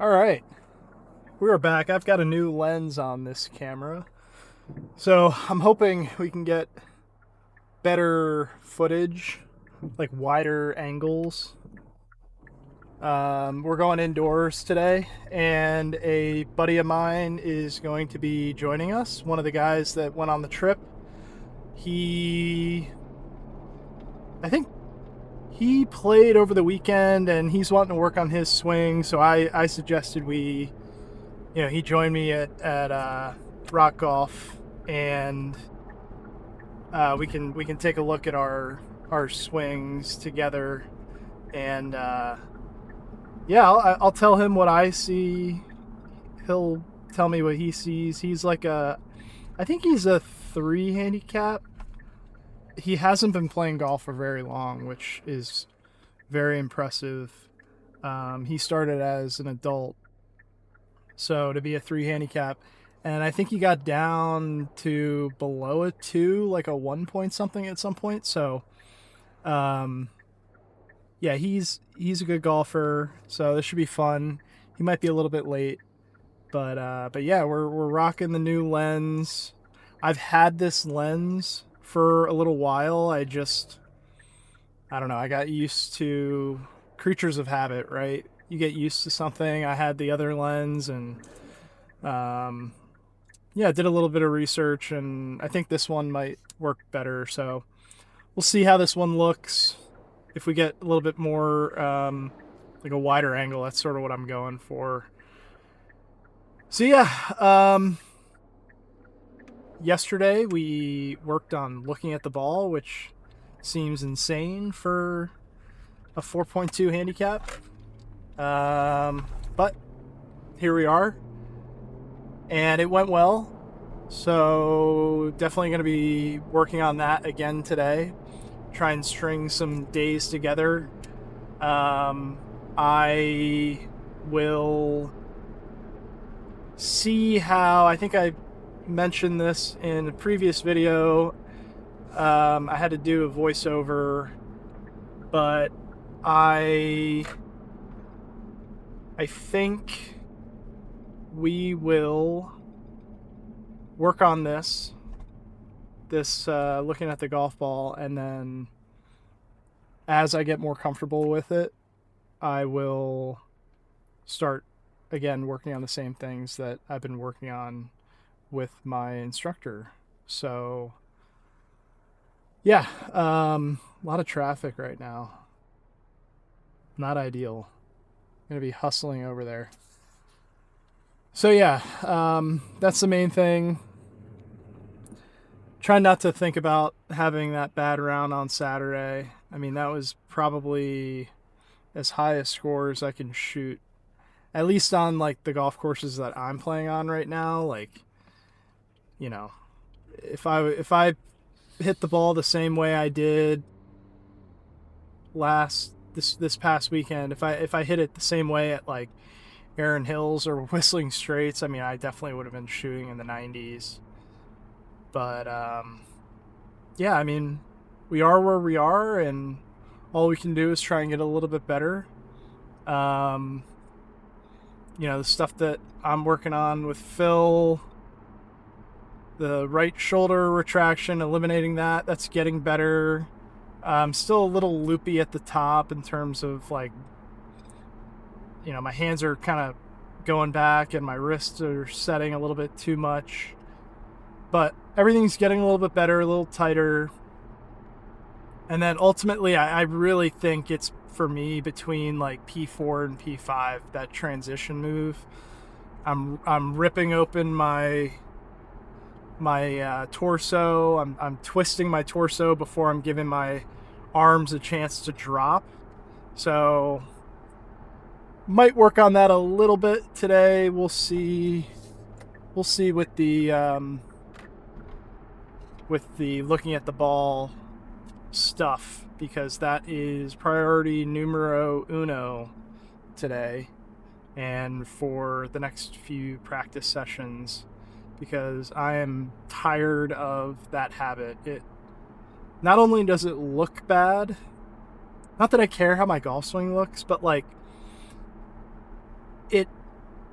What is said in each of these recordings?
All right, we are back. I've got a new lens on this camera, so I'm hoping we can get better footage, like wider angles. We're going indoors today, and a buddy of mine is going to be joining us. One of the guys that went on the trip. He, I think he played over the weekend, and he's wanting to work on his swing. So I suggested he joined me at Rock Golf, and we can take a look at our swings together, and yeah, I'll tell him what I see. He'll tell me what he sees. I think he's a 3 handicap. He hasn't been playing golf for very long, which is very impressive. He started as an adult, so to be a 3 handicap, and I think he got down to below a 2, like a 1 point something at some point. So, um, yeah, he's a good golfer. So this should be fun. He might be a little bit late, but yeah, we're rocking the new lens. I've had this lens for a little while. I don't know. I got used to creatures of habit, right? You get used to something. I had the other lens, and um, yeah, did a little bit of research, and I think this one might work better. So we'll see how this one looks. If we get a little bit more, like a wider angle, that's sort of what I'm going for. So yeah, yesterday we worked on looking at the ball, which seems insane for a 4.2 handicap. But here we are, and it went well. So definitely going to be working on that again today. Try and string some days together. I will see how. I think I mentioned this in a previous video. I had to do a voiceover, but I think we will work on this looking at the golf ball, and then as I get more comfortable with it, I will start again working on the same things that I've been working on with my instructor. So yeah, a lot of traffic right now. Not ideal. Gonna be hustling over there. So yeah, that's the main thing. Try not to think about having that bad round on Saturday. I mean, that was probably as high a score as I can shoot, at least on like the golf courses that I'm playing on right now. Like, you know, if I hit the ball the same way I did this past weekend, if I hit it the same way at like Erin Hills or Whistling Straits, I mean, I definitely would have been shooting in the 90s. But yeah, I mean, we are where we are, and all we can do is try and get a little bit better. Um, the stuff that I'm working on with Phil, the right shoulder retraction, eliminating that's getting better. I'm still a little loopy at the top in terms of like, my hands are kind of going back and my wrists are setting a little bit too much. But everything's getting a little bit better, a little tighter. And then ultimately, I really think it's for me between like P4 and P5, that transition move. I'm ripping open my torso. I'm twisting my torso before I'm giving my arms a chance to drop. So might work on that a little bit today. We'll see. We'll see with the looking at the ball stuff, because that is priority numero uno today and for the next few practice sessions, because I am tired of that habit. It not only does it look bad, not that I care how my golf swing looks, but like it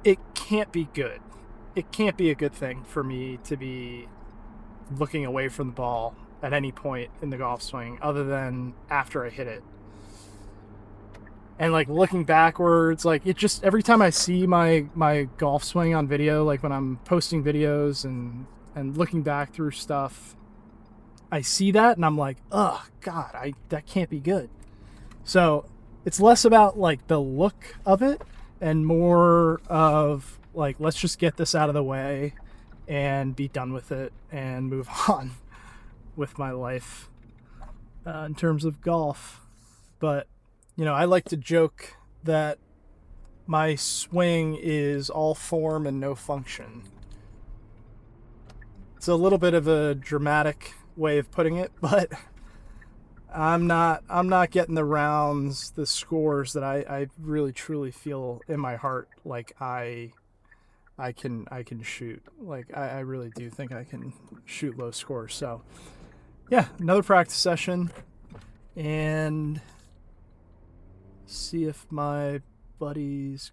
it can't be good. It can't be a good thing for me to be looking away from the ball at any point in the golf swing other than after I hit it. And like looking backwards, like it just every time I see my golf swing on video, like when I'm posting videos and looking back through stuff, I see that and I'm like, oh God, that can't be good. So it's less about like the look of it and more of like, let's just get this out of the way and be done with it and move on with my life in terms of golf. But, you know, I like to joke that my swing is all form and no function. It's a little bit of a dramatic way of putting it, but I'm not getting the rounds, the scores that I really truly feel in my heart like I can shoot. Like I really do think I can shoot low scores. So yeah, another practice session and see if my buddy's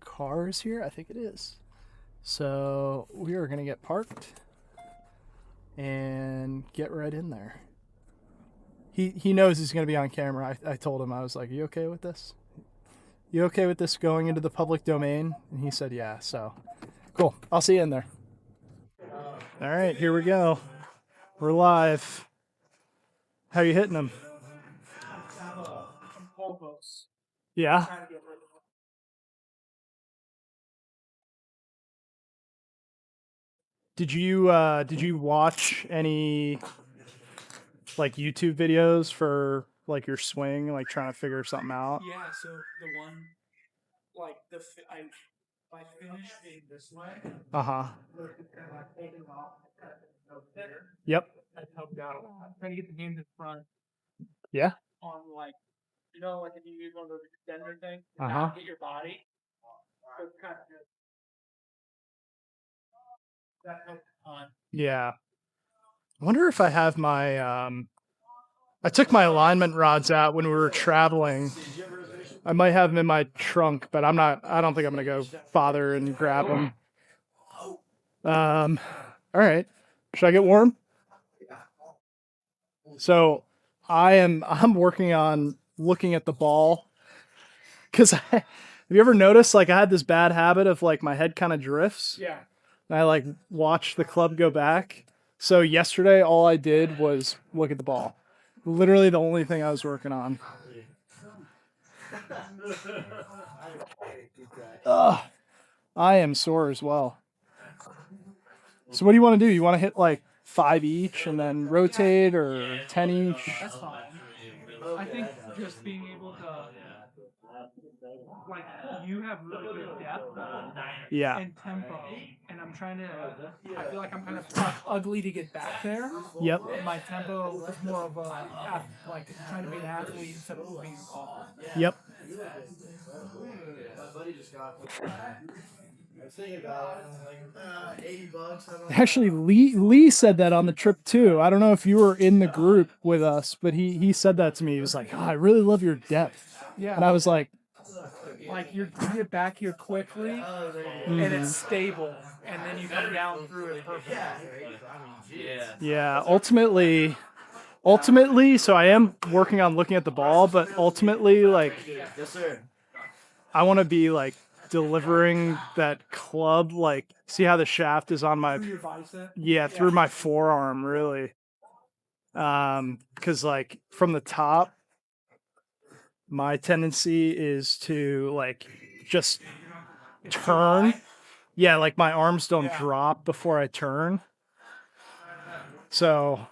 car is here. I think it is. So we are gonna get parked and get right in there. He knows he's gonna be on camera. I told him, I was like, "You okay with this? You okay with this going into the public domain?" And he said, "Yeah." So cool. I'll see you in there. All right, here we go. We're live. How you hitting them? Yeah. Did you watch any like YouTube videos for like your swing, like trying to figure something out? Yeah, so the one, like I finished it this way. Uh-huh. That Yep. helped out a lot. Trying to get the hands in front Yeah. on like, you know, like if you use one of those extender things, Uh-huh. hit your body. So it's kind of good. That helps a ton. Yeah. I wonder if I have my I took my alignment rods out when we were traveling. I might have them in my trunk, but I don't think I'm gonna go bother and grab them. All right. Should I get warm? So I'm working on looking at the ball because have you ever noticed like I had this bad habit of like my head kind of drifts? Yeah. And I like watch the club go back. So yesterday all I did was look at the ball. Literally the only thing I was working on. Ugh, I am sore as well. So what do you want to do? You want to hit like 5 each and then rotate or 10 each? That's fine. I think just being able to, like, you have really good depth Yeah. and tempo, and I'm trying to, I feel like I'm kind of ugly to get back there. Yep. My tempo is more of a, like, trying to be an athlete instead of being a golfer. Yep. Actually, Lee said that on the trip too. I don't know if you were in the group with us, but he said that to me. He was like, "Oh, I really love your depth." Yeah. And I was like, you get back here quickly, and it's stable, and then you come down through it perfectly. yeah, ultimately, so I am working on looking at the ball, but ultimately, like, I want to be like delivering that club, like, see how the shaft is on my, Through your bicep. yeah, through my forearm, really. Because like from the top, my tendency is to like just turn. Yeah, like my arms don't drop before I turn. So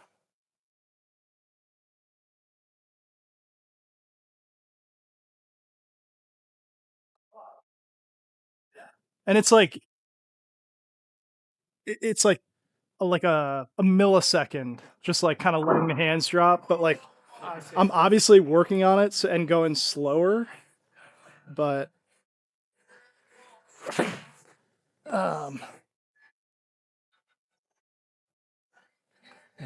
and it's like it's like a millisecond, just like kind of letting the hands drop, but like I'm obviously working on it and going slower, but yeah,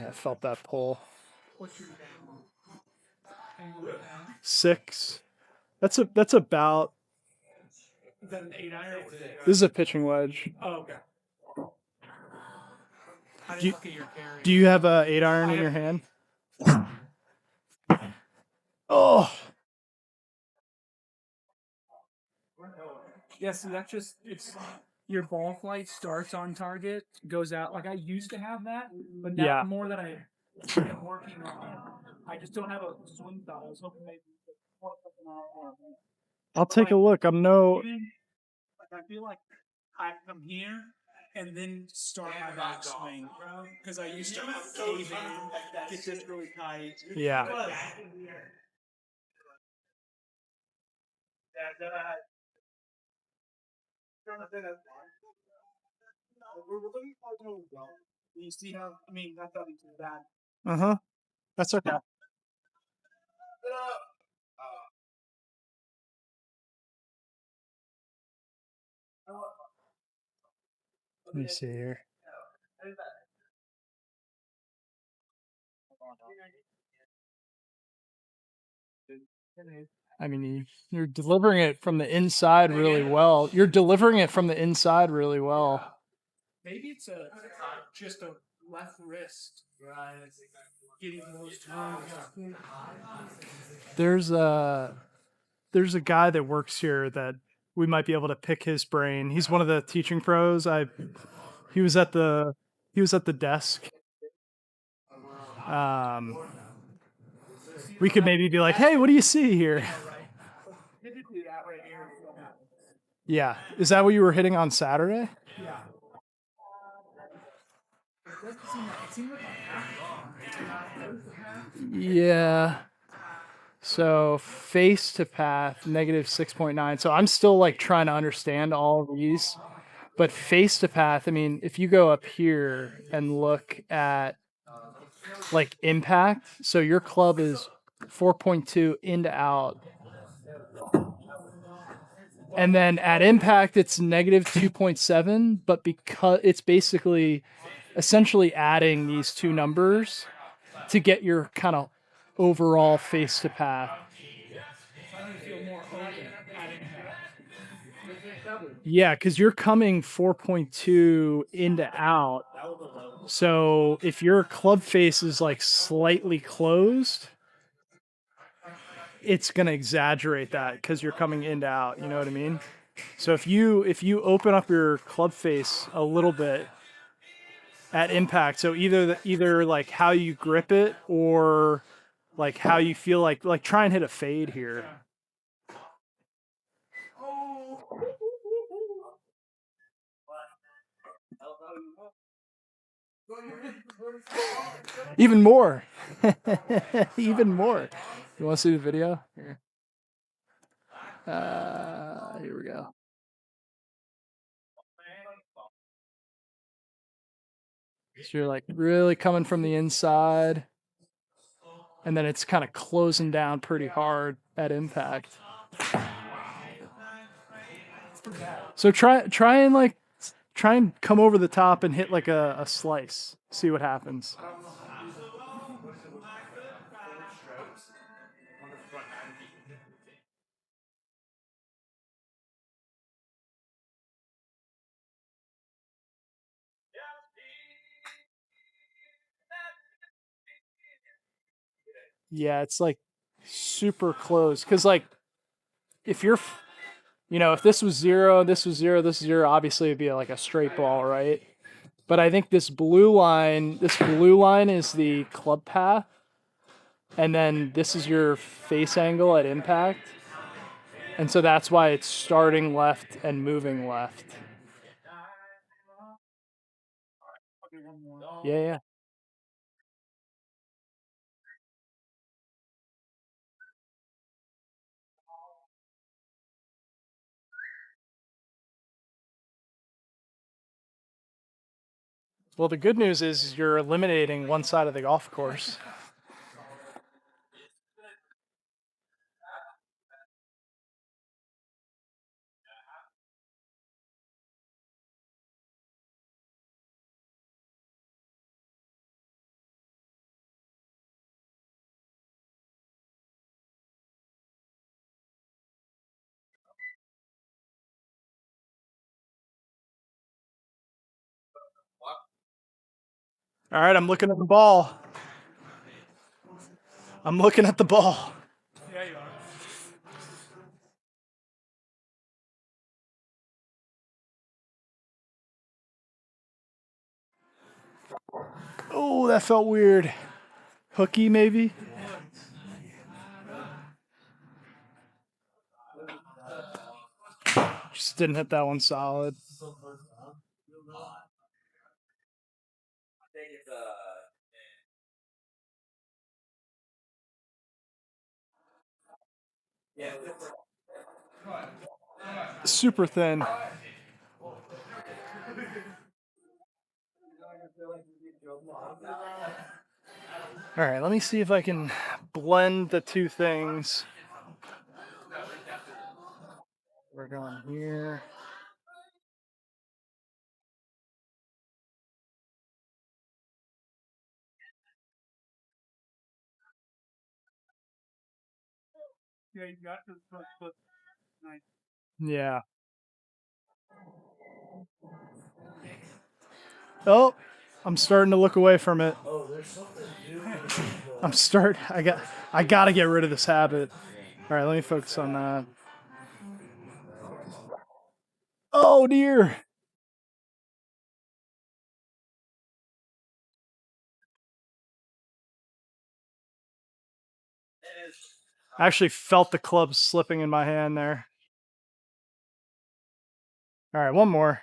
I felt that pull. What's your Six. That's about Is that an 8-iron? This is a pitching wedge. Oh, okay. I Do didn't you, look at your carry. do you have a 8-iron in your hand? Oh, Yeah, see, that's just it's your ball flight starts on target, goes out. Like I used to have that, but now yeah. the more that I am working on, I just don't have a swing thought. I was hoping maybe we could point something out. I'll take a look. I'm no. Even like I feel like I come here and then start my backswing because I used to cave in, get this really tight. Yeah. You see how? I mean, not that it's bad. Uh huh. That's okay. Let me see here. I mean, you're delivering it from the inside really well. You're delivering it from the inside really well. Maybe it's just a left wrist. Getting those turns. There's a guy that works here that we might be able to pick his brain. He's one of the teaching pros. He was at the he was at the desk. Um, we could maybe be like, "Hey, what do you see here?" Typically that right here. Yeah. Is that what you were hitting on Saturday? Yeah. It seems like Yeah. So face to path, negative 6.9. So I'm still like trying to understand all of these. But face to path, I mean, if you go up here and look at like impact, so your club is 4.2 into out. And then at impact, it's negative 2.7. But because it's basically essentially adding these two numbers to get your kind of overall face to path. I feel more open at impact. Yeah, because you're coming 4.2 into out. So if your club face is like slightly closed, it's gonna exaggerate that because you're coming into out. You know what I mean? So if you open up your club face a little bit at impact, so either like how you grip it or like how you feel like try and hit a fade here. Even more. Even more. You want to see the video? Here. Here we go. So you're like really coming from the inside, and then it's kind of closing down pretty hard at impact. So try and come over the top and hit like a slice. See what happens. Yeah, it's like super close because like if you're if this was zero, this was zero, this is zero, obviously it'd be like a straight ball, right? But I think this blue line is the club path, and then this is your face angle at impact. And so that's why it's starting left and moving left. Yeah, yeah. Well, the good news is you're eliminating one side of the golf course. All right, I'm looking at the ball. I'm looking at the ball. Yeah, you are. Oh, that felt weird. Hooky, maybe? Just didn't hit that one solid. Super thin. All right, let me see if I can blend the two things. We're going here. Yeah, you got to put nice. Yeah. Oh, I'm starting to look away from it. I gotta get rid of this habit. All right, let me focus on that. Oh dear. I actually felt the club slipping in my hand there. All right, one more.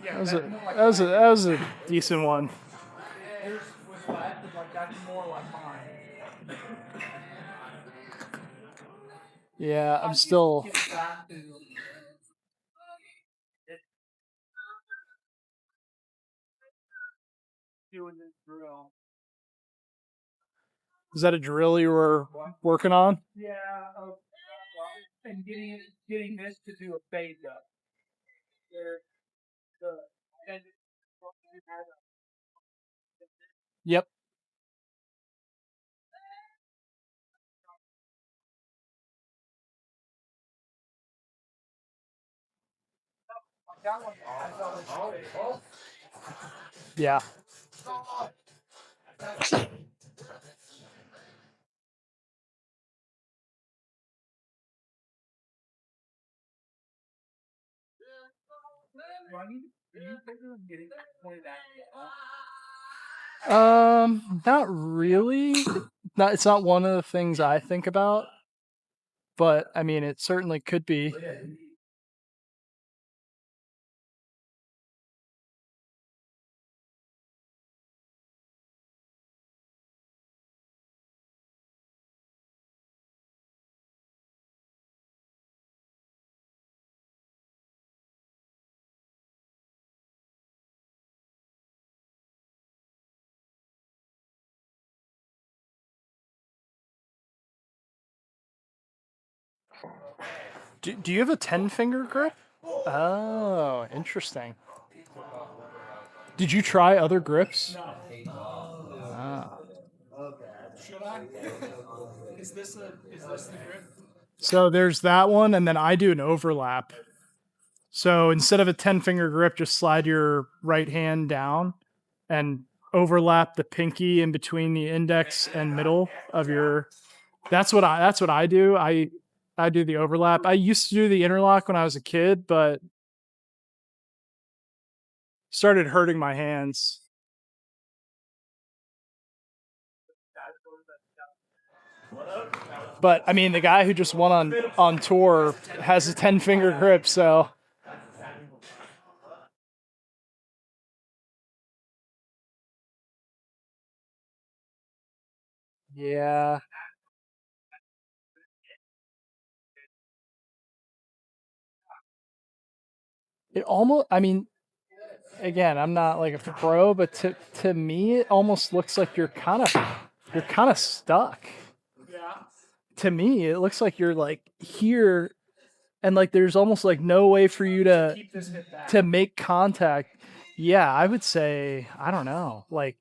Yeah, That was a decent one. Yours was less, but like that's more like mine. Yeah, I'm still. Get back to doing this drill. Is that a drill you were working on? Yeah, and getting this to do a fade up. There, the and Yep. that one has all this. Yeah. Do I need to you figure on getting pointed at? Not really. Not. It's not one of the things I think about, but I mean, it certainly could be. Do you have a 10-finger grip? Oh, interesting. Did you try other grips? No. Ah. Should I? Is this the grip? So there's that one, and then I do an overlap. So instead of a 10-finger grip, just slide your right hand down and overlap the pinky in between the index and middle of your. That's what I do. I do the overlap. I used to do the interlock when I was a kid, but started hurting my hands. But I mean, the guy who just won on tour has a 10-finger grip, so yeah. It almost. I mean, again, I'm not like a pro, but to me, it almost looks like you're kind of stuck. Yeah. To me, it looks like you're like here, and like there's almost like no way for you Keep this hip back. to make contact. Yeah, I would say I don't know. Like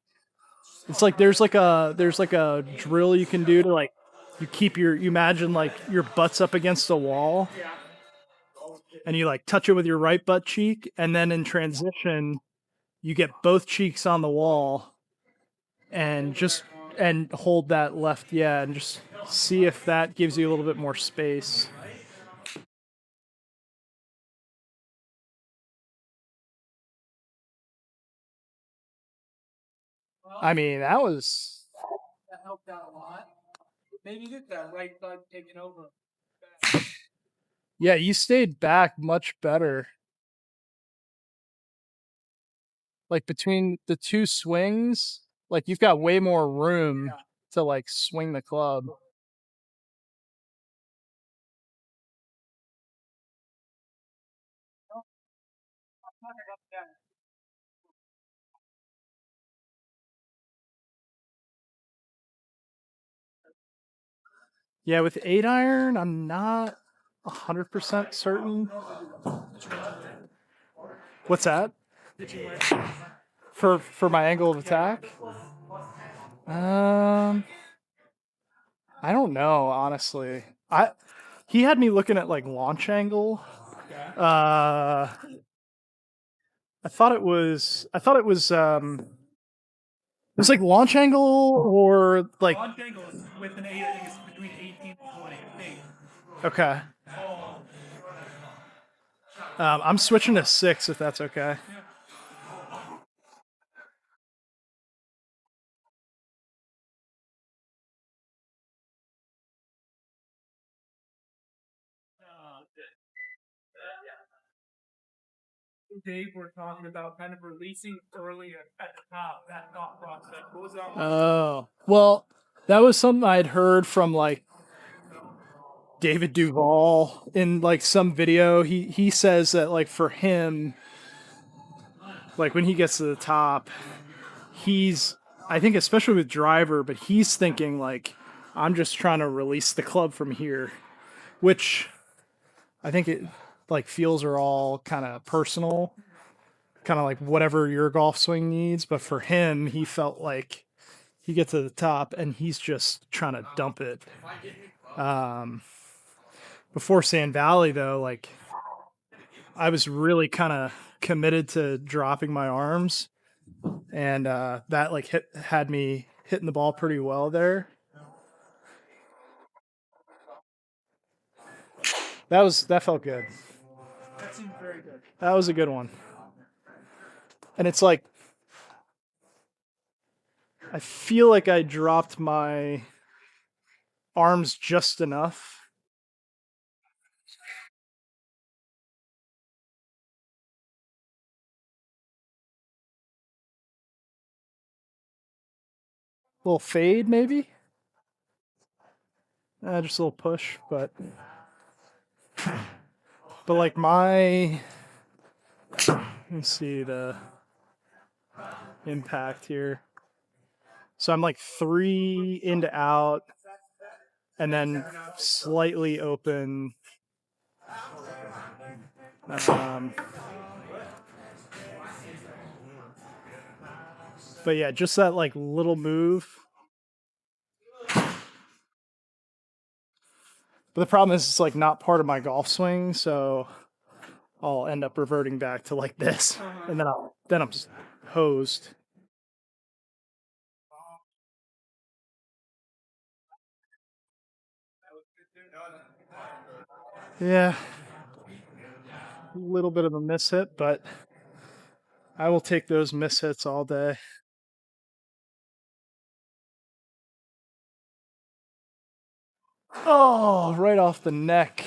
it's like there's like a drill you can do to like you imagine like your butt's up against a wall Yeah. and you like touch it with your right butt cheek and then in transition you get both cheeks on the wall and just and hold that left and just see if that gives you a little bit more space. I mean, That helped out a lot. Maybe get that right side taken over. yeah, you stayed back much better. Like between the two swings, like you've got way more room to like swing the club. Yeah, with 8 iron, I'm not 100% certain. What's that? For my angle of attack? Um, I don't know, honestly. He had me looking at like launch angle. Uh, it was like launch angle or like Launch angle is with an 8, I think it's between 18 and 20, I think. okay. I'm switching to 6 if that's okay. Dave were talking about kind of releasing early at the top, that thought process. What was that? Oh, well, that was something I'd heard from like David Duval in like some video. He says that like for him, like when he gets to the top, he's I think especially with driver, but he's thinking like I'm just trying to release the club from here, which I think it like feels are all kind of personal, kind of like whatever your golf swing needs. But for him, he felt like he gets to the top and he's just trying to dump it. Before Sand Valley, though, like I was really kind of committed to dropping my arms, and that like had me hitting the ball pretty well there. That felt good. That seems very good. That was a good one. And it's like I feel like I dropped my arms just enough. A little fade, maybe. Just a little push, but like my let's see the impact here. So I'm like 3 into out, and then slightly open. Um, but yeah, just that like little move. But the problem is it's like not part of my golf swing, so I'll end up reverting back to like this, and then I'm just hosed. Yeah, a little bit of a miss hit, but I will take those miss hits all day. Oh, right off the neck.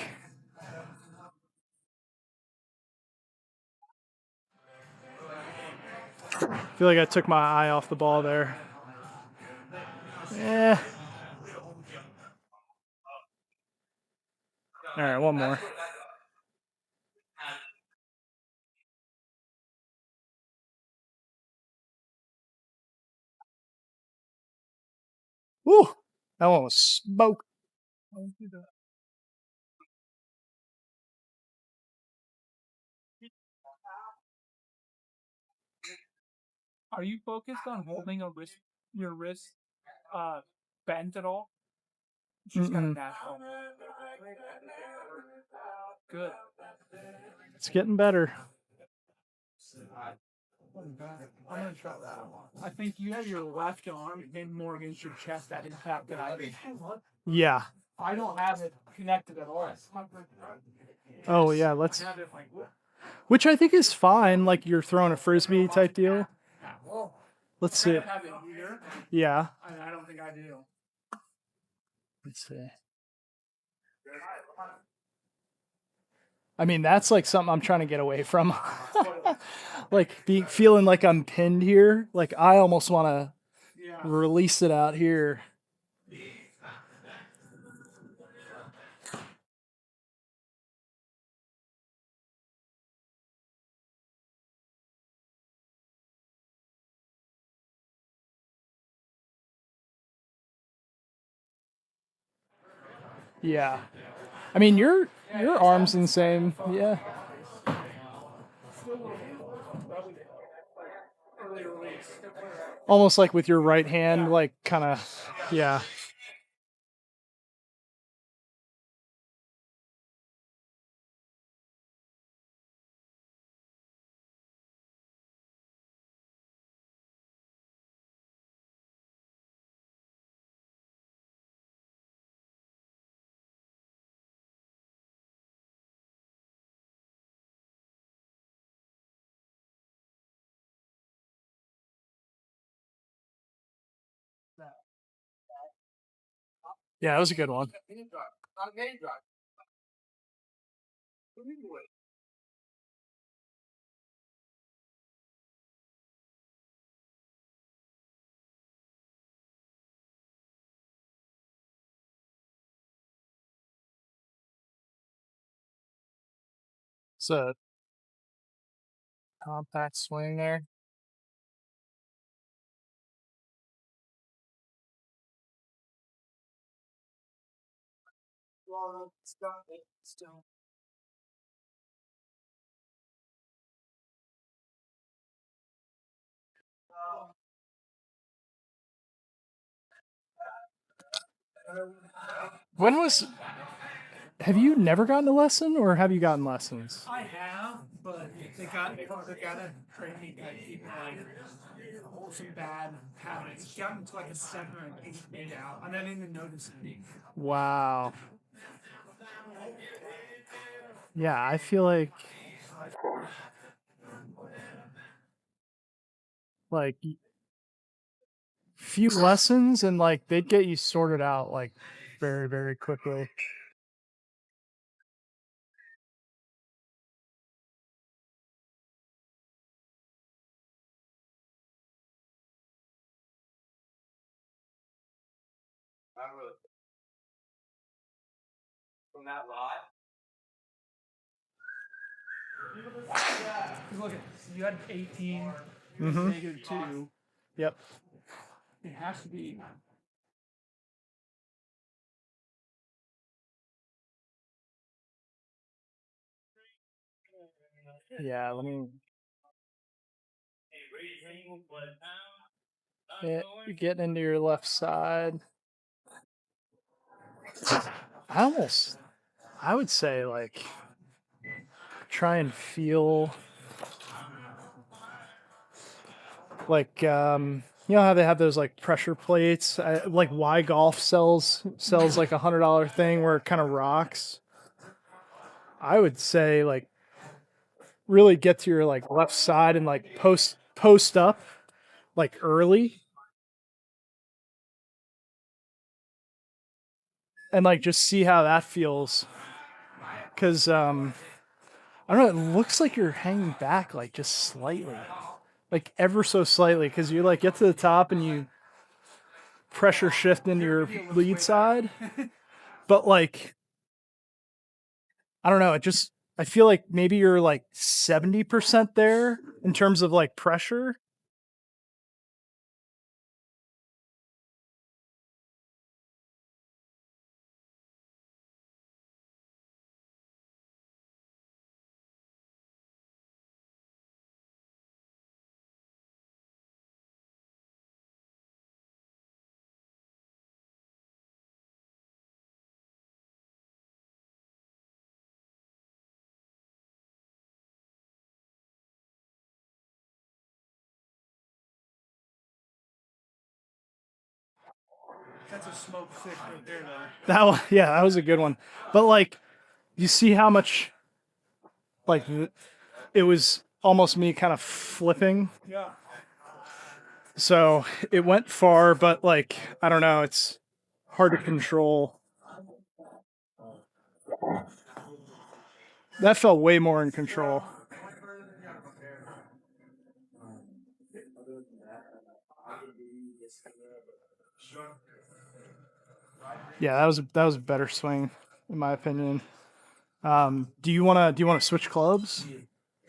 I feel like I took my eye off the ball there. Yeah. All right, one more. Woo! That one was smoke. Are you focused on holding your wrist bent at all? It's just kind of Mm-mm. natural. Good. It's getting better. I'm gonna try that one. I think you have your left arm pinned more against your chest at impact than I do. Yeah. I don't have it connected at all. Oh yeah, let's. I have it like Which I think is fine. Like you're throwing a frisbee type deal. Let's I see. have it here. Yeah. I don't think I do. Let's see. I mean, that's like something I'm trying to get away from. Like feeling like I'm pinned here. Like I almost want to Yeah. release it out here. Yeah. I mean, your arm's the same. Yeah. Almost like with your right hand, like kind of. Yeah. Yeah, that was a good one. It's a compact swing there. Still. When was? Have you never gotten a lesson, or have you gotten lessons? I have, but they gotta train me to keep like some bad habits. Got into like a 7 or 8 out. I didn't even notice it. Wow. Yeah, I feel like few lessons and like they'd get you sorted out like very very quickly. Look, you had 18, Mm-hmm. -2. Yep. It has to be. Yeah. Let me. Yeah, you're getting into your left side. I almost. I would say like try and feel like you know how they have those like pressure plates like Y Golf sells like $100 thing where it kind of rocks. I would say like really get to your like left side and like post up like early and like just see how that feels because I don't know, it looks like you're hanging back like just slightly, like ever so slightly, because you like get to the top and you pressure shift into your lead side, but like I don't know, it just I feel like maybe you're like 70% there in terms of like pressure. That's a smoke fish right there, though. That was a good one. But like, you see how much like it was almost me kind of flipping. Yeah. So it went far, but like I don't know, it's hard to control. That felt way more in control. Yeah, that was a better swing, in my opinion. Do you wanna switch clubs?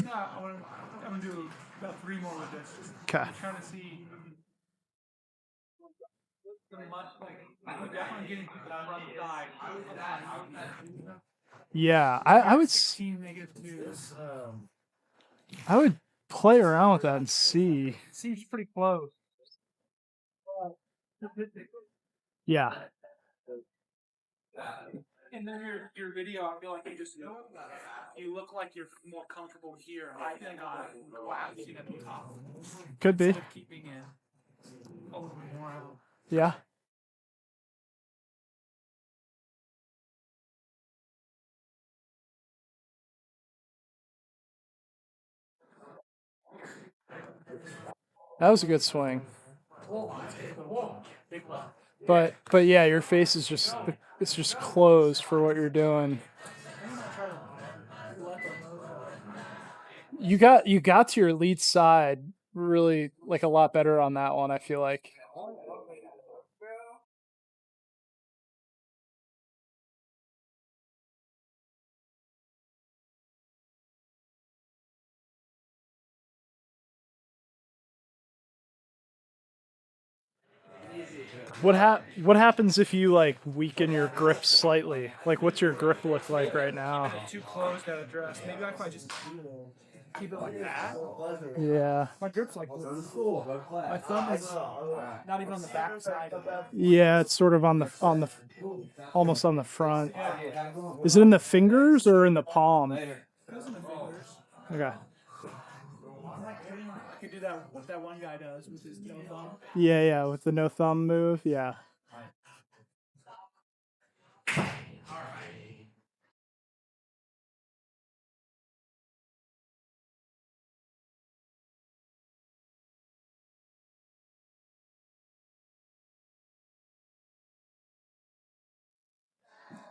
No, I'm gonna do about 3 more with this. Okay. I'm trying to see the mud. Like, I'm definitely getting to the front side. Yeah, I would 16 -2. I would play around with that and see. Seems pretty close. Yeah. And then your video, I feel like you look like you're more comfortable here. I think I'm collapsing at the top. Could be. Instead of keeping it a little bit more out. Yeah. That was a good swing. But yeah, your face is just it's just closed for what you're doing. You got to your lead side really like a lot better on that one, I feel like. What happens if you like weaken your grip slightly? Like what's your grip look like right now? Too close to address. Maybe if I just keep it like that. Yeah. My grip's like this. My thumb is not even on the back side. Yeah, it's sort of on the almost on the front. Is it in the fingers or in the palm? Goes in the fingers. Okay. I could do that what that one guy does with his no thumb. Yeah, with the no thumb move. Yeah.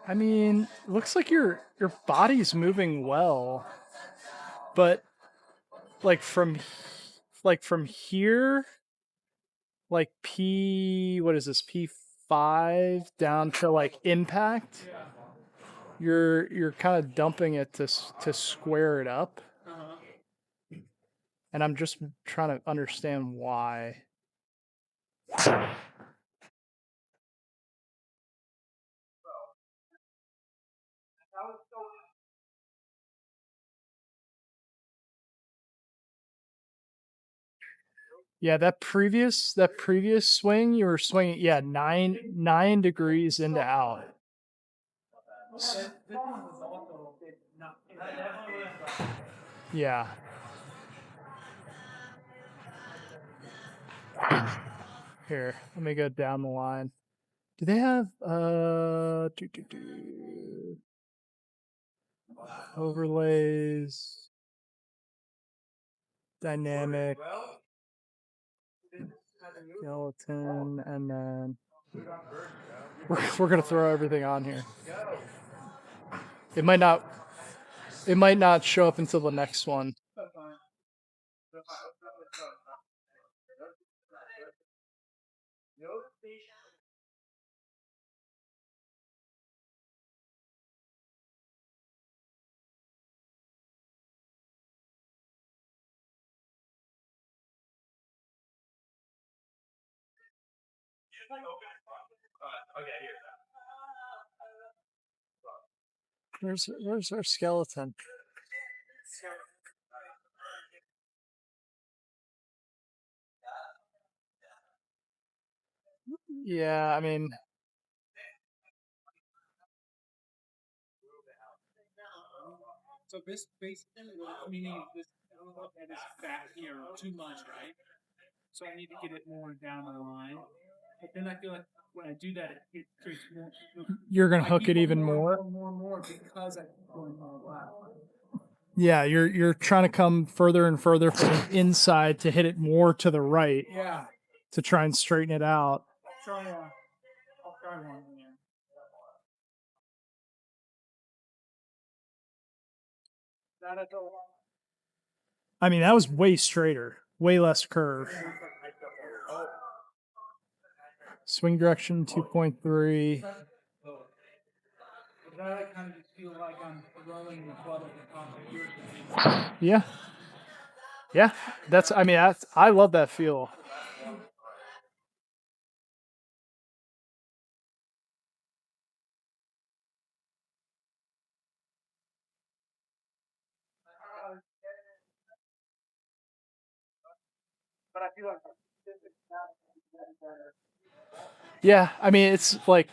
I mean, looks like your body's moving well, but like from here, like what is this, P5 down to like impact, you're kind of dumping it to square it up, and I'm just trying to understand why. Yeah, that previous swing, you were swinging, yeah, 9 degrees into out. Yeah. Here, let me go down the line. Do they have overlays, dynamic, skeleton, and then we're gonna throw everything on here. It might not show up until the next one. Where's our skeleton? Yeah, I mean, So this basically meaning this and is back here too much, right? So I need to get it more down the line. But then I feel like when I do that, it creates more. You're gonna I hook keep it on even more. more because I keep going all out. Yeah, you're trying to come further and further from the inside to hit it more to the right Yeah. to try and straighten it out. I'll try one. Yeah. That I don't want. I mean, that was way straighter, way less curve. Swing direction 2.3. But I kind of just feel like I'm throwing the club at the top of your. Yeah. Yeah. I love that feel. But I feel like Yeah, I mean, it's like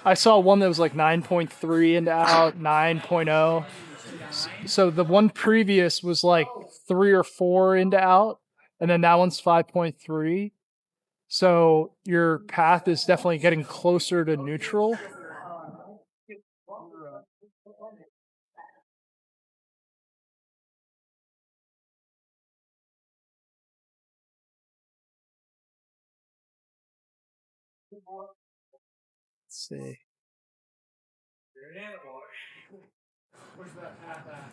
I saw one that was like 9.3 into out, 9.0. So the one previous was like 3 or 4 into out, and then that one's 5.3. So your path is definitely getting closer to neutral. Let's see.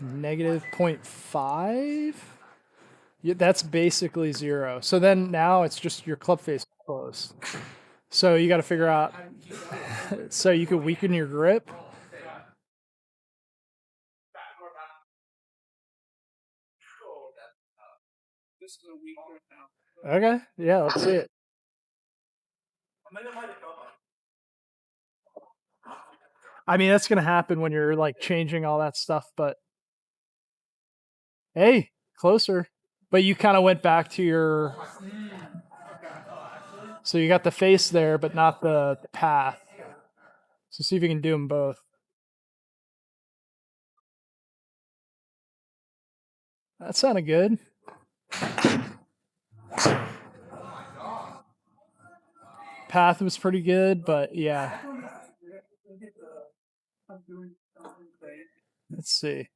Negative 0.5. Yeah, that's basically 0. So then now it's just your club face closed. So you got to figure out. So you could weaken your grip. this is a week right now. Okay. Yeah, let's see it. I mean, that's gonna happen when you're like changing all that stuff, but hey, closer. But you kind of went back to your. So you got the face there, but not the path. So see if you can do them both. That sounded good. Path was pretty good, but yeah. Let's see.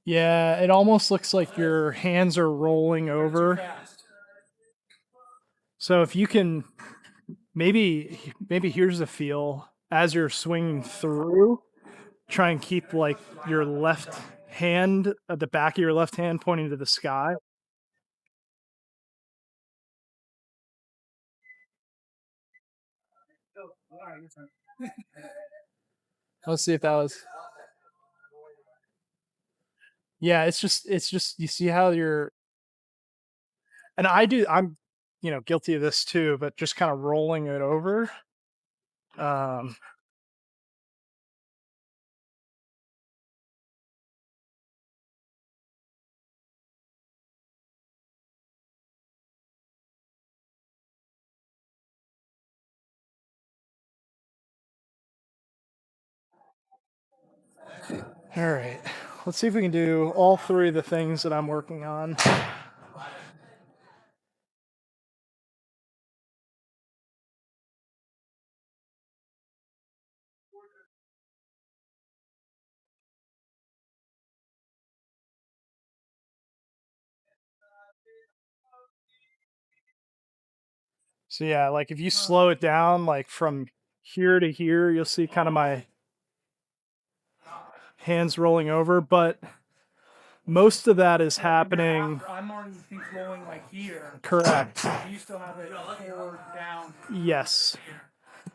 Yeah, it almost looks like your hands are rolling over. So if you can, maybe here's the feel as you're swinging through. Try and keep like your left hand at the back of your left hand pointing to the sky. Let's see if that was. Yeah, it's just you see how you're. And I'm guilty of this too, but just kind of rolling it over. Um, all right, let's see if we can do all 3 of the things that I'm working on. So yeah, like if you slow it down, like from here to here, you'll see kind of my hands rolling over, but most of that is happening. I'm already flowing like here. Correct. You still have it forward down. Yes.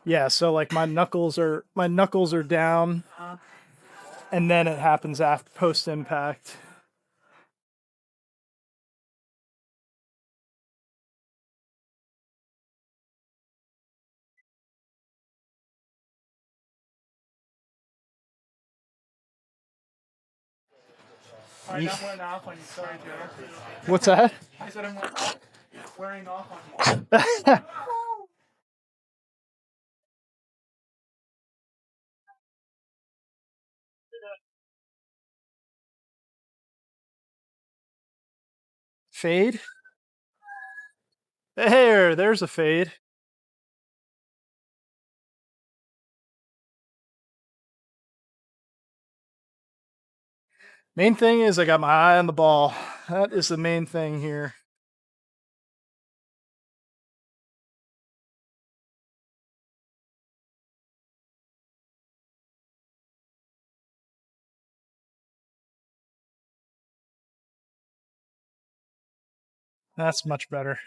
Yeah, so like my knuckles are down, and then it happens after post impact. All right, I'm wearing off on you. Sorry, Joe. What's that? I said I'm wearing off on you. Fade. There's a fade. Main thing is I got my eye on the ball. That is the main thing here. That's much better.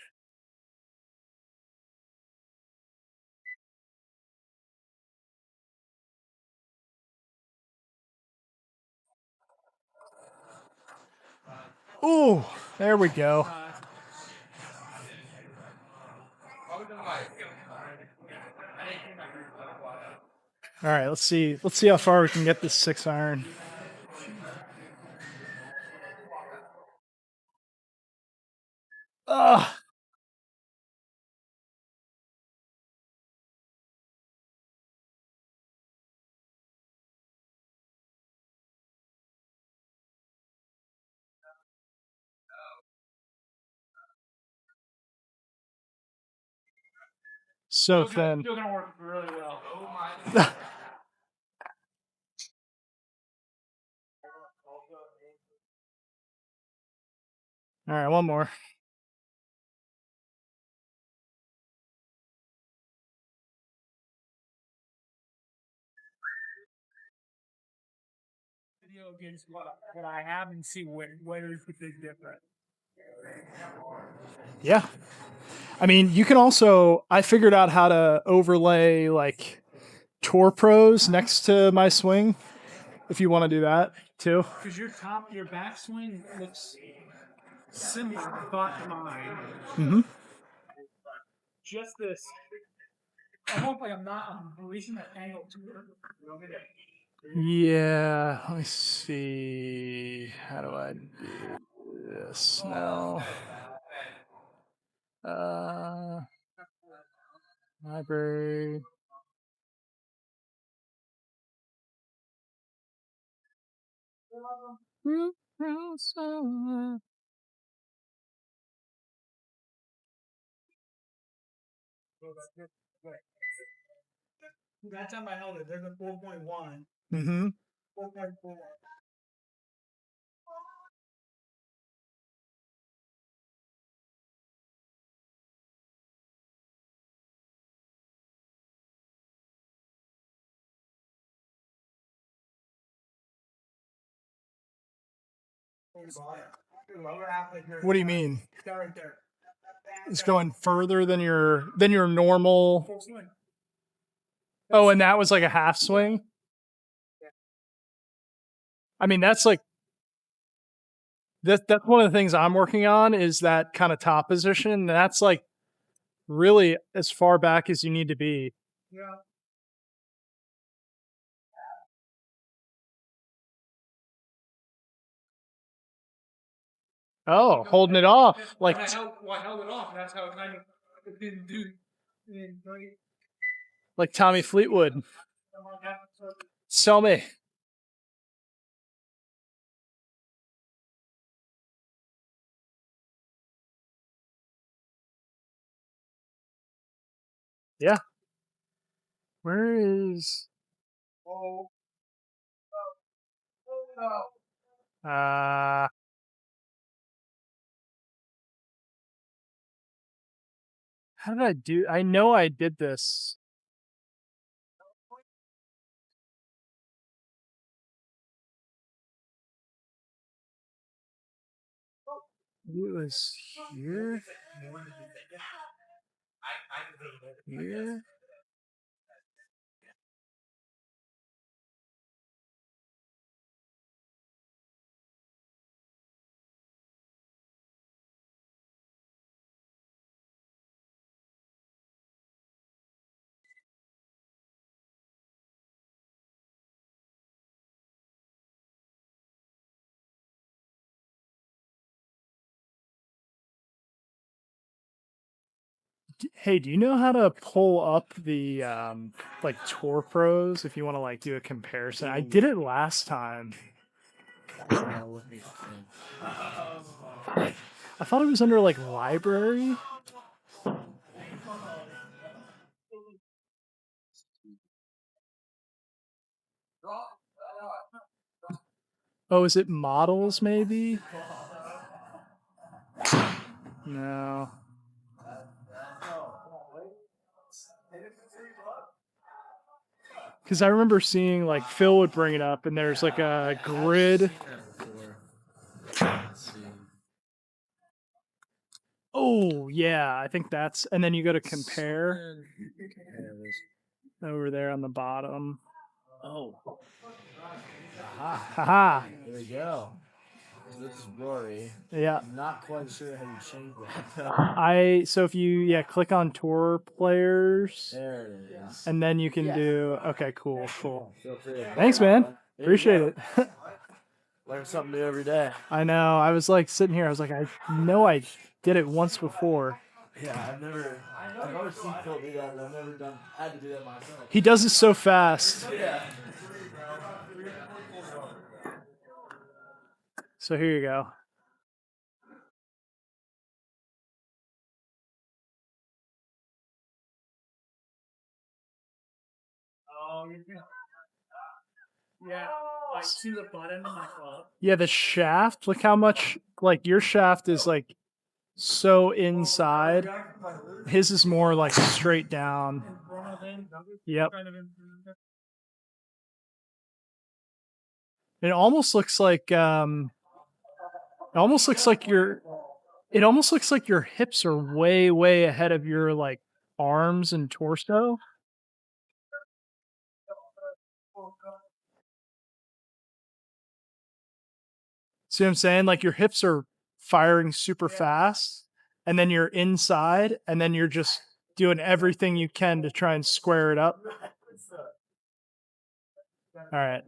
Ooh, there we go. All right, let's see. Let's see how far we can get this 6-iron. Ugh. So thin. Still gonna work really well. All right, one more. Video against what I have and see where is the big difference. Yeah. I mean, you can also, I figured out how to overlay like Tour Pros next to my swing if you want to do that too. Because your backswing looks similar thought to mine. Mm-hmm. Just this. Almost like I'm releasing that angle too early. Yeah, let me see. How do I do this now? Library. That time I held it, there's a 4.1, Mm-hmm. 4.4. What do you mean? That right there. It's going further than your normal. Full swing. Oh, and that was like a half swing. I mean, that's like that's one of the things I'm working on is that kind of top position. That's like really as far back as you need to be. Yeah. Oh, holding it off like I held it off. And that's how it kind of didn't do. like Tommy Fleetwood. Sell me. Yeah. Where is? Uh, how did I do? I know I did this. It was here. Here. Hey, do you know how to pull up the like Tour Pros if you want to like do a comparison? I did it last time. I thought it was under like library. Oh, is it models maybe? No. Because I remember seeing like Phil would bring it up, and there's like a grid. Oh yeah, I think that's. And then you go to compare over there on the bottom. Oh, Haha. there we go. This is Rory. Yeah. I'm not quite sure how you change that. So if you click on tour players, There it is. and then you can do. Okay, cool. Feel free. Thanks, man. There you Appreciate go. it. Learn something new every day. I know. I was like sitting here. I was like, I know I did it once before. Yeah, I've always seen Phil do that, but I've never had to do that myself. He does it so fast. Yeah. So here you go. Oh, you're good. Yeah, like to the button, like Yeah, the shaft. Look how much like your shaft is like so inside. His is more like straight down. in front of him. Yep. Kind of in It almost looks like it almost looks like your hips are way ahead of your like arms and torso. See what I'm saying? Like your hips are firing super fast, and then you're inside, and then you're just doing everything you can to try and square it up. All right.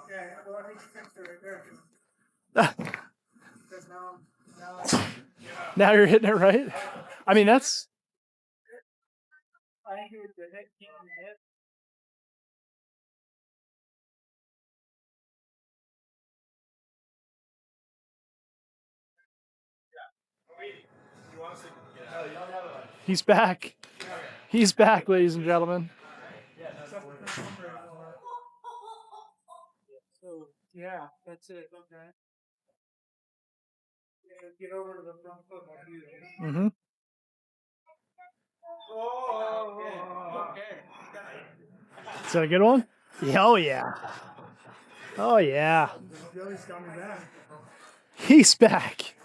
Okay, well, I think you fixed it right there. Because now Now you're hitting it right. I mean, that's I hear the head king head. he's back. He's back, ladies and gentlemen. So yeah, that's it. Okay. Yeah, get over to the front foot like you did. Mm-hmm. Okay. Is that a good one? Yeah, oh yeah. Oh yeah. Joey's coming back. He's back.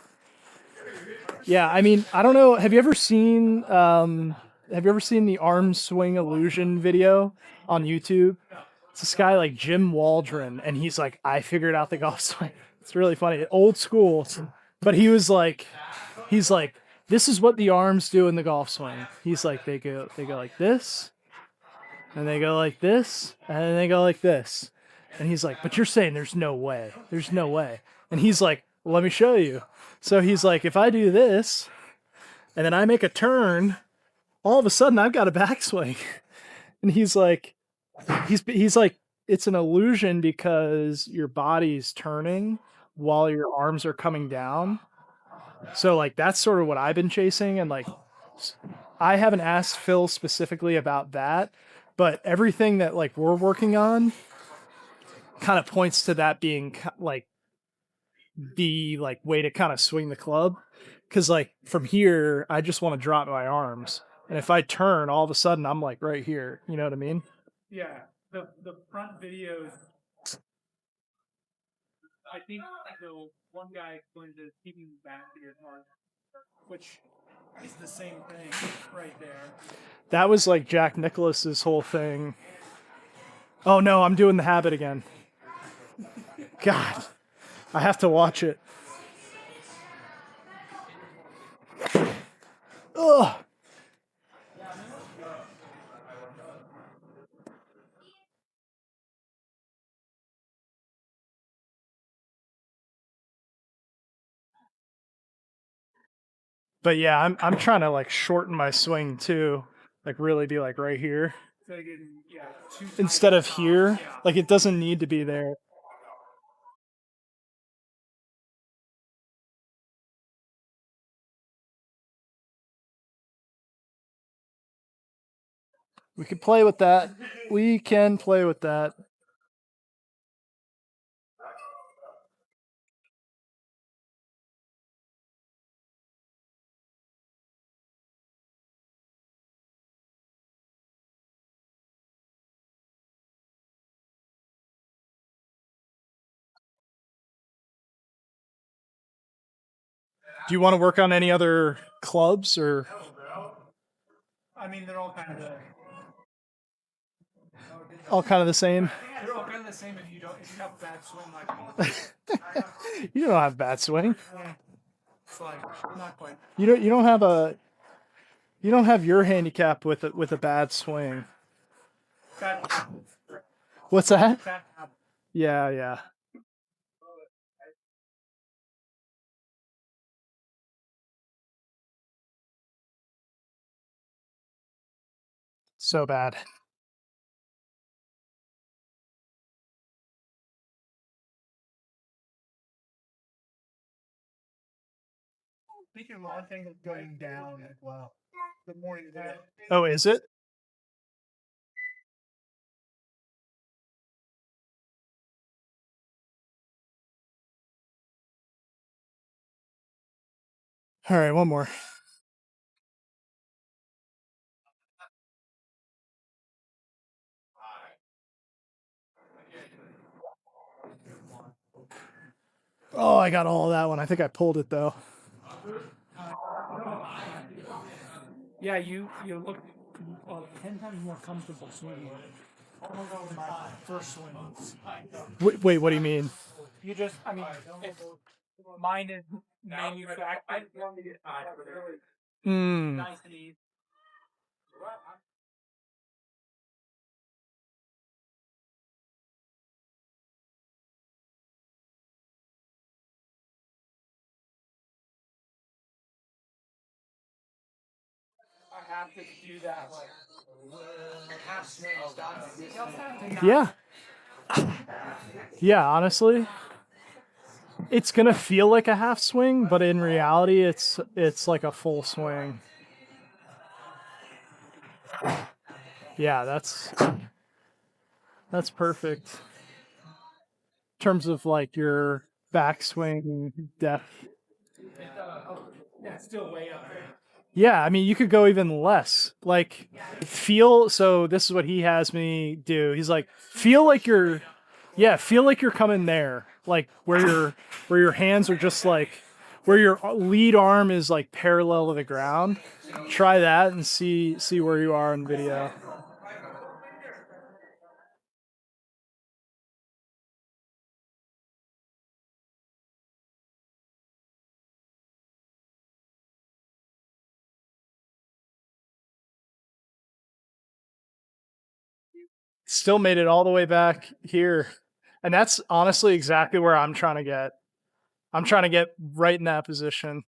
Yeah, I mean, I don't know. Have you ever seen the arm swing illusion video on YouTube? It's this guy like Jim Waldron, and he's like, I figured out the golf swing. It's really funny, old school. But he's like, this is what the arms do in the golf swing. He's like, they go like this, and they go like this, and then they go like this. And he's like, but you're saying there's no way. There's no way. And he's like, well, let me show you. So he's like, if I do this, and then I make a turn, all of a sudden I've got a backswing. And he's like, it's an illusion because your body's turning while your arms are coming down. So like that's sort of what I've been chasing, and like I haven't asked Phil specifically about that, but everything that like we're working on kind of points to that being like the like way to kind of swing the club, because like from here I just want to drop my arms, and if I turn, all of a sudden I'm like right here, you know what I mean? Yeah, the front videos. I think the one guy explained it keeping back to your heart, which is the same thing right there. That was like Jack Nicklaus's whole thing. Oh no, I'm doing the habit again. God, I have to watch it. Ugh. But yeah, I'm trying to like shorten my swing too, like really be like right here So getting, yeah, too tight instead at of the top. here. Yeah. Like it doesn't need to be there. We can play with that. We can play with that. Do you want to work on any other clubs or I mean, they're all kind of all kind of the same? they're all kind of the same if you have a bad swing like me. You don't have bad swing. It's like not quite. You don't have a you don't have your handicap with a bad swing. Bad habit. What's that? Bad habit. Yeah, yeah. So bad. I think your launch angle is going down as well. The more you hit it. Oh, is it? All right, one more. Oh, I got all of that one. I think I pulled it though. Yeah, you look 10 times more comfortable swinging. I'm gonna go with my first swing. Wait, what do you mean? You just, I mean, mine is manufactured. Hmm. Nice and easy. I have to do that like half swing stuff. Yeah. Yeah, honestly, it's gonna feel like a half swing, but in reality, it's like a full swing. Yeah, that's perfect. In terms of like your backswing depth. Yeah, it's still way up there. Yeah, I mean, you could go even less. Like, feel. So this is what he has me do. He's like, feel like you're coming there, like where your hands are just like where your lead arm is like parallel to the ground. Try that and see where you are in video. Still made it all the way back here. And that's honestly exactly where I'm trying to get. I'm trying to get right in that position.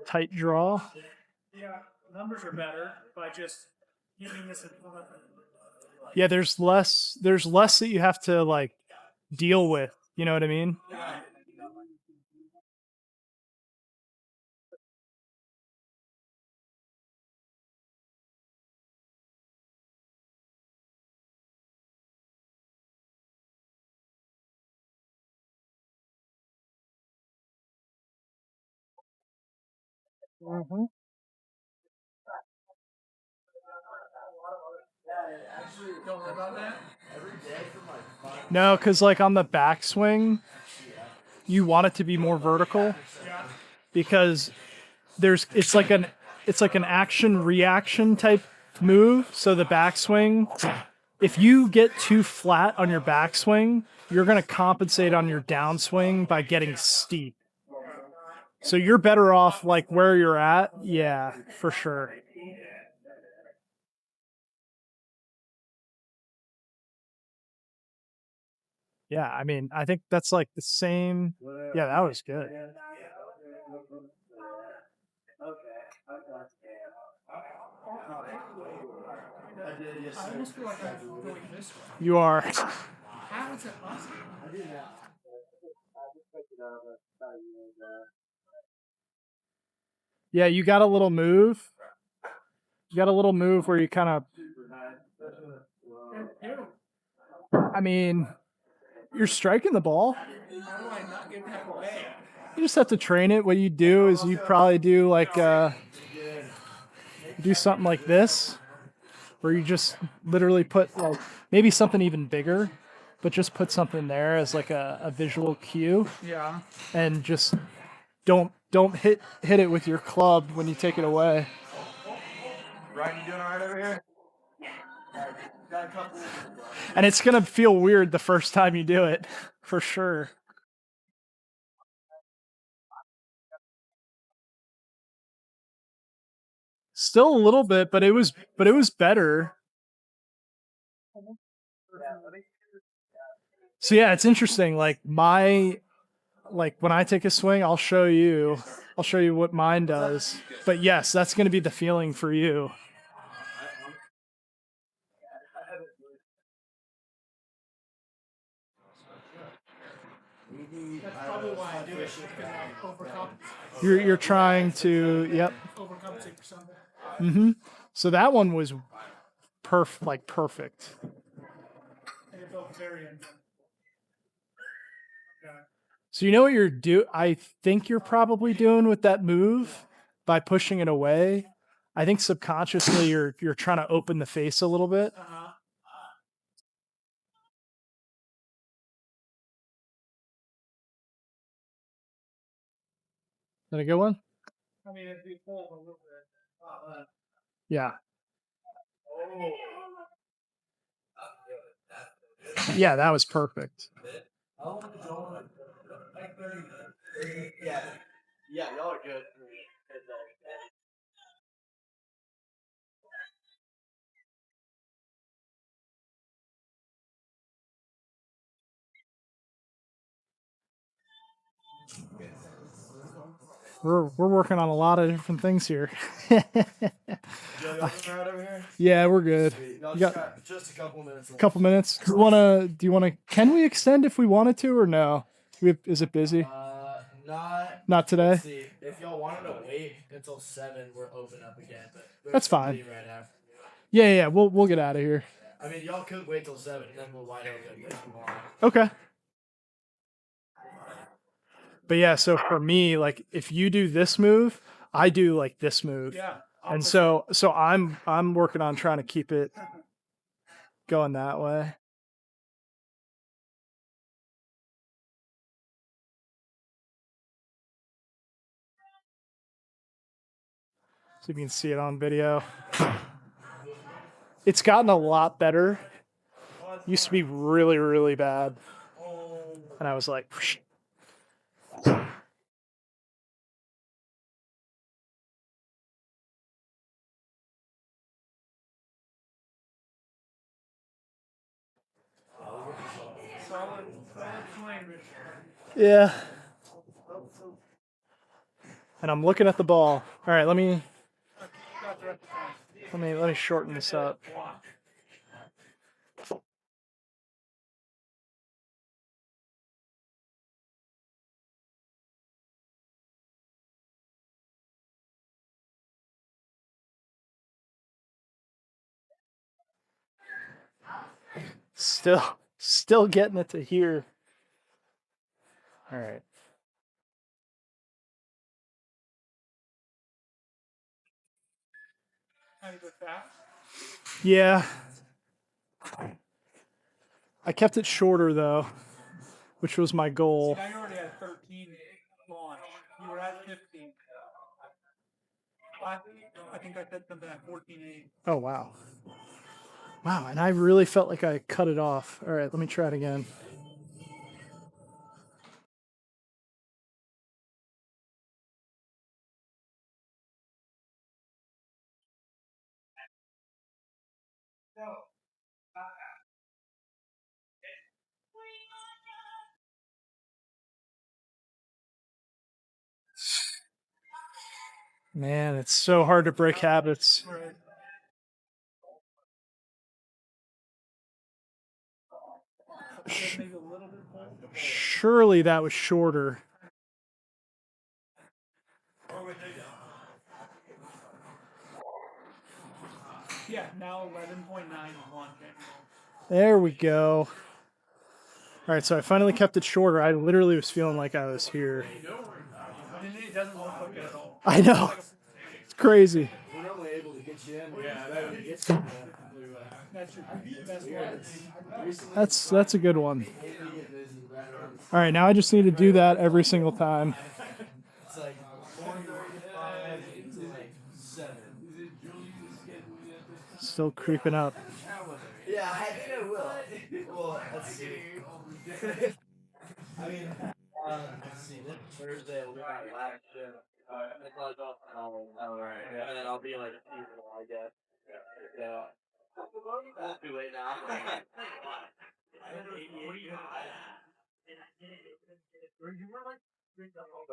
Tight draw. Yeah, numbers are better by just using this in front. Yeah, there's less that you have to like deal with. You know what I mean? Mm-hmm. Don't worry about that. No, because like on the backswing, you want it to be more vertical Yeah. because it's like an action reaction type move. So the backswing, if you get too flat on your backswing, you're gonna compensate on your downswing by getting steep. So you're better off like where you're at. Yeah, for sure. Yeah, I mean, I think that's like the same. Yeah, that was good. I did I yesterday. almost feel like I'm going this way. You are. How is it possible? I did that. Yeah, you got a little move. You got a little move where you kind of. I mean, you're striking the ball. How do I not get that away? You just have to train it. What you do is you probably do like do something like this, where you just literally put like maybe something even bigger, but just put something there as like a visual cue, Yeah. and just don't hit it with your club when you take it away. Ryan, you doing all right over here? Got a couple. And it's gonna feel weird the first time you do it, for sure. Still a little bit, but it was better. So yeah, it's interesting. Like when I take a swing, I'll show you what mine does. But yes, that's going to be the feeling for you. That's probably why I do it, because I overcompensate. You're trying to Overcompensate for something. Mm-hmm. So that one was perfect. And it felt very intense. So you know what I think you're probably doing with that move by pushing it away. I think subconsciously you're trying to open the face a little bit. Uh-huh. Is that a good one? I mean, it'd be full a little bit. Yeah. Yeah, that was perfect. Yeah. Yeah, y'all are good. We're working on a lot of different things here. Joe, y'all doing all right over here? Yeah, we're good. Y'all You just got got just a couple minutes left. couple minutes. Do you wanna can we extend if we wanted to or no? Is it busy? Not today? Let's see. If y'all wanted to wait until 7, we're open up again. But That's there's fine. somebody Right after. Yeah, we'll get out of here. I mean, y'all could wait till 7 and then we'll wide open if you want. Okay. But yeah, so for me, like if you do this move, I do like this move. Yeah. And so I'm working on trying to keep it going that way. So you can see it on video. It's gotten a lot better. Used to be really, really bad. And I was like, whoosh. Solid swing, Rich. Yeah. And I'm looking at the ball. All right, let me shorten this up. Still getting it to here. All right. How you go fast? Yeah. I kept it shorter though, which was my goal. Now you already had 13 launch. You were at 15. I think I said something at 14.8. Oh wow. Wow, and I really felt like I cut it off. All right, let me try it again. Man, it's so hard to break habits. Right. Maybe a little bit more. Surely that was shorter. Yeah, now 11.91. There we go. All right, so I finally kept it shorter. I literally was feeling like I was here. And it doesn't look like it at all. I know. It's crazy. We're normally able to get you in. Yeah, that gets you. That's your best one. That's a good one. All right, now I just need to do that every single time. It's like 4:35 to like 7. Still creeping up. Yeah, I think I will. Well, let's see. I mean, let's see. This Thursday will be my last shift. Alright. Yeah. And then I'll be like seasonal, I guess. Yeah. That's too late now.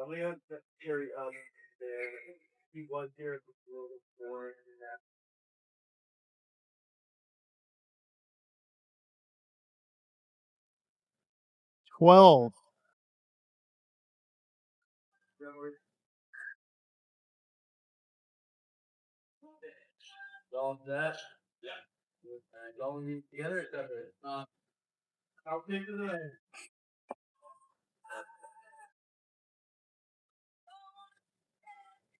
We have to carry up there. He was here before and that. 12. All that. Yeah. All we together, it's separate. How big is it?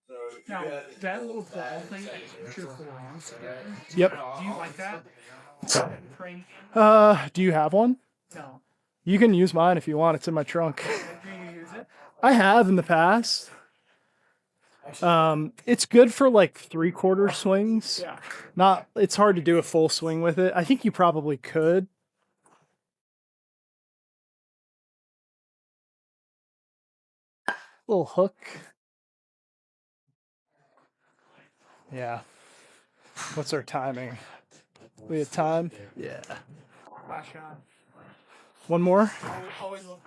So Now, that little ball thing that you put your forearms together. Yep. Do you like that? Train? Do you have one? No. You can use mine if you want. It's in my trunk. Do you use it? I have in the past. It's good for like 3/4 swings. Yeah. Not. It's hard to do a full swing with it. I think you probably could. Little hook. Yeah. What's our timing? We have time? Yeah. Last shot. One more? Always look.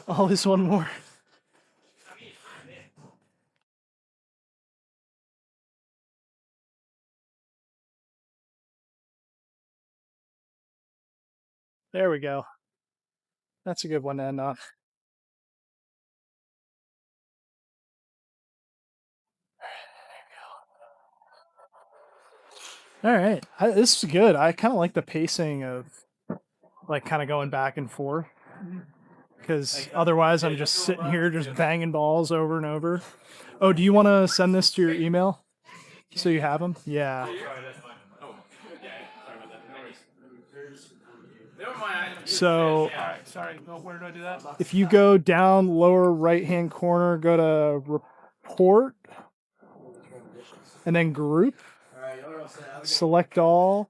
Always one more. There we go. That's a good one to end on. All right. This is good. I kind of like the pacing of like kind of going back and forth because otherwise I'm just sitting here just banging balls over and over. Oh, do you want to send this to your email so you have them? Yeah. So Alright, sorry. Well, where do I do that? if you go down lower right hand corner, go to report and then group, select all,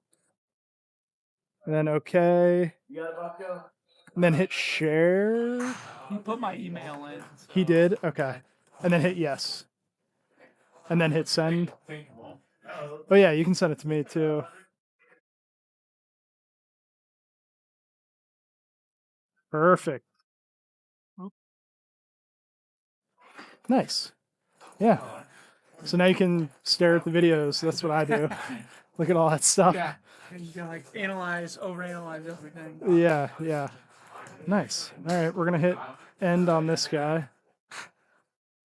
and then okay, You got it, Bucko? and then hit share. You put my email in. He did? Okay. And then hit yes. And then hit send. Oh yeah, you can send it to me too. Perfect. Nice. Yeah. So now you can stare at the videos. That's what I do. Look at all that stuff. Yeah. And you can like analyze, overanalyze everything. Yeah, yeah. Nice. All right, we're gonna hit end on this guy.